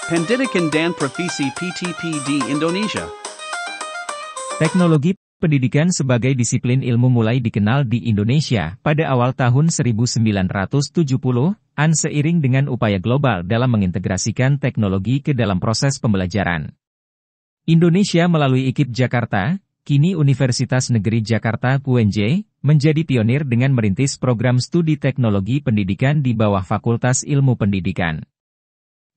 Pendidikan dan Profesi PTP di Indonesia. Teknologi pendidikan sebagai disiplin ilmu mulai dikenal di Indonesia pada awal tahun 1970-an seiring dengan upaya global dalam mengintegrasikan teknologi ke dalam proses pembelajaran. Indonesia melalui IKIP Jakarta, kini Universitas Negeri Jakarta UNJ, menjadi pionir dengan merintis program studi teknologi pendidikan di bawah Fakultas Ilmu Pendidikan.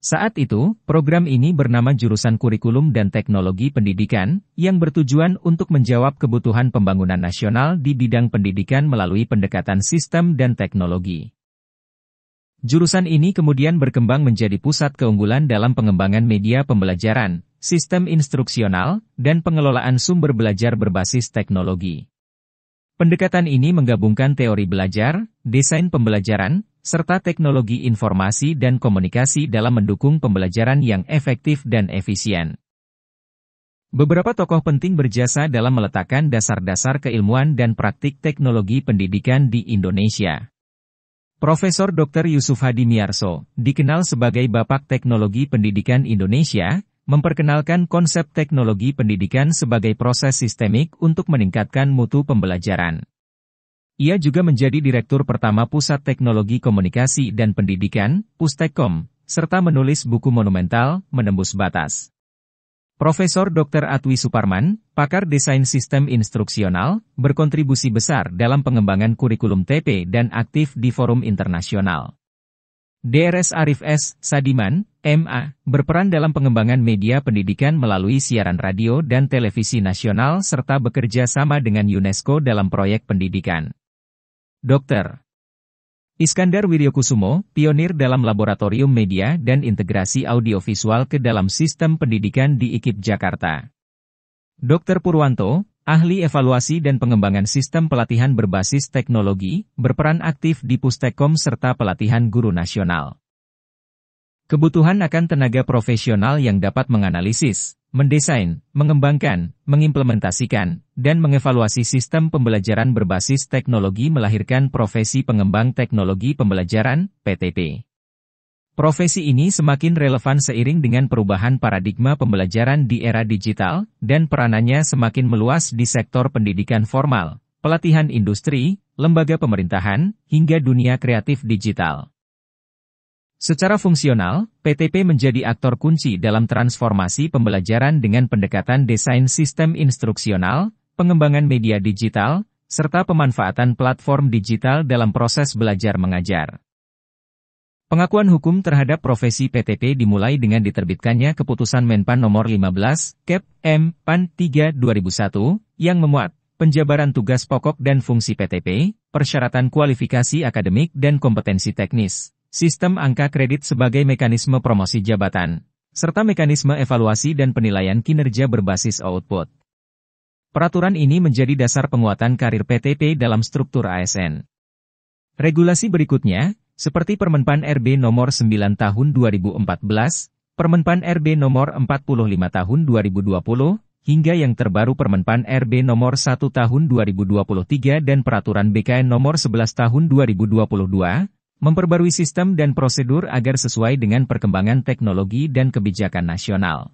Saat itu, program ini bernama Jurusan Kurikulum dan Teknologi Pendidikan, yang bertujuan untuk menjawab kebutuhan pembangunan nasional di bidang pendidikan melalui pendekatan sistem dan teknologi. Jurusan ini kemudian berkembang menjadi pusat keunggulan dalam pengembangan media pembelajaran, sistem instruksional, dan pengelolaan sumber belajar berbasis teknologi. Pendekatan ini menggabungkan teori belajar, desain pembelajaran, serta teknologi informasi dan komunikasi dalam mendukung pembelajaran yang efektif dan efisien. Beberapa tokoh penting berjasa dalam meletakkan dasar-dasar keilmuan dan praktik teknologi pendidikan di Indonesia. Profesor Dr. Yusuf Hadi Miarso, dikenal sebagai Bapak Teknologi Pendidikan Indonesia, memperkenalkan konsep teknologi pendidikan sebagai proses sistemik untuk meningkatkan mutu pembelajaran. Ia juga menjadi direktur pertama Pusat Teknologi Komunikasi dan Pendidikan, Pustekkom, serta menulis buku monumental, Menembus Batas. Profesor Dr. Atwi Suparman, pakar desain sistem instruksional, berkontribusi besar dalam pengembangan kurikulum TP dan aktif di forum internasional. Drs. Arif S. Sadiman, MA, berperan dalam pengembangan media pendidikan melalui siaran radio dan televisi nasional serta bekerja sama dengan UNESCO dalam proyek pendidikan. Dr. Iskandar Wiryokusumo, pionir dalam laboratorium media dan integrasi audiovisual ke dalam sistem pendidikan di IKIP Jakarta. Dr. Purwanto, ahli evaluasi dan pengembangan sistem pelatihan berbasis teknologi, berperan aktif di Pustekkom serta pelatihan guru nasional. Kebutuhan akan tenaga profesional yang dapat menganalisis, mendesain, mengembangkan, mengimplementasikan, dan mengevaluasi sistem pembelajaran berbasis teknologi melahirkan profesi pengembang teknologi pembelajaran, PTP. Profesi ini semakin relevan seiring dengan perubahan paradigma pembelajaran di era digital, dan peranannya semakin meluas di sektor pendidikan formal, pelatihan industri, lembaga pemerintahan, hingga dunia kreatif digital. Secara fungsional, PTP menjadi aktor kunci dalam transformasi pembelajaran dengan pendekatan desain sistem instruksional, pengembangan media digital, serta pemanfaatan platform digital dalam proses belajar mengajar. Pengakuan hukum terhadap profesi PTP dimulai dengan diterbitkannya Keputusan Menpan Nomor 15, Kep. M. Pan. 3 2001, yang memuat penjabaran tugas pokok dan fungsi PTP, persyaratan kualifikasi akademik dan kompetensi teknis, sistem angka kredit sebagai mekanisme promosi jabatan, serta mekanisme evaluasi dan penilaian kinerja berbasis output. Peraturan ini menjadi dasar penguatan karir PTP dalam struktur ASN. Regulasi berikutnya, seperti Permenpan RB Nomor 9 Tahun 2014, Permenpan RB Nomor 45 Tahun 2020, hingga yang terbaru Permenpan RB Nomor 1 Tahun 2023 dan Peraturan BKN Nomor 11 Tahun 2022, memperbarui sistem dan prosedur agar sesuai dengan perkembangan teknologi dan kebijakan nasional.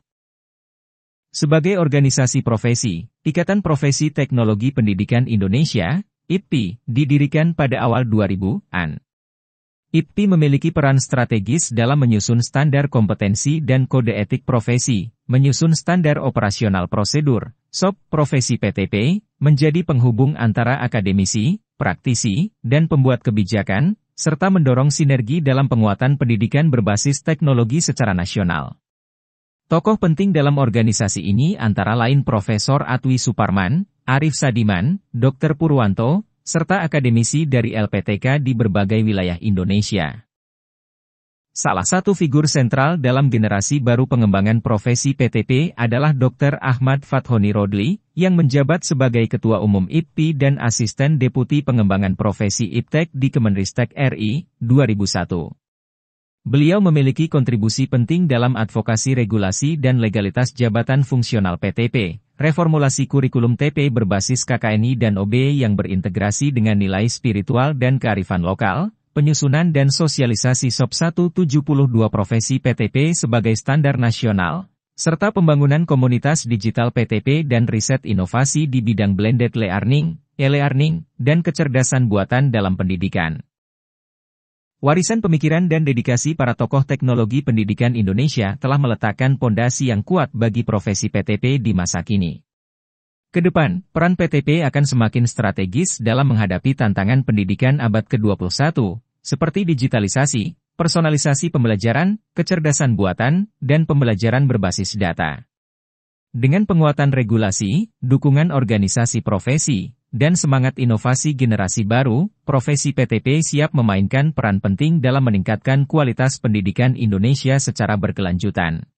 Sebagai organisasi profesi, Ikatan Profesi Teknologi Pendidikan Indonesia, IPPI, didirikan pada awal 2000-an. IPPI memiliki peran strategis dalam menyusun standar kompetensi dan kode etik profesi, menyusun standar operasional prosedur, SOP profesi PTP, menjadi penghubung antara akademisi, praktisi, dan pembuat kebijakan, serta mendorong sinergi dalam penguatan pendidikan berbasis teknologi secara nasional. Tokoh penting dalam organisasi ini antara lain Profesor Atwi Suparman, Arif Sadiman, Dr. Purwanto, serta akademisi dari LPTK di berbagai wilayah Indonesia. Salah satu figur sentral dalam generasi baru pengembangan profesi PTP adalah Dr. Ahmad Fathoni Rodli, yang menjabat sebagai Ketua Umum IPPI dan Asisten Deputi Pengembangan Profesi IPTEK di Kemenristek RI, 2001. Beliau memiliki kontribusi penting dalam advokasi regulasi dan legalitas jabatan fungsional PTP, reformulasi kurikulum TP berbasis KKNI dan OB yang berintegrasi dengan nilai spiritual dan kearifan lokal, penyusunan dan sosialisasi SOP 172 profesi PTP sebagai standar nasional, serta pembangunan komunitas digital PTP dan riset inovasi di bidang blended learning, e-learning, dan kecerdasan buatan dalam pendidikan. Warisan pemikiran dan dedikasi para tokoh teknologi pendidikan Indonesia telah meletakkan pondasi yang kuat bagi profesi PTP di masa kini. Kedepan, peran PTP akan semakin strategis dalam menghadapi tantangan pendidikan abad ke-21, seperti digitalisasi, personalisasi pembelajaran, kecerdasan buatan, dan pembelajaran berbasis data. Dengan penguatan regulasi, dukungan organisasi profesi, dan semangat inovasi generasi baru, profesi PTP siap memainkan peran penting dalam meningkatkan kualitas pendidikan Indonesia secara berkelanjutan.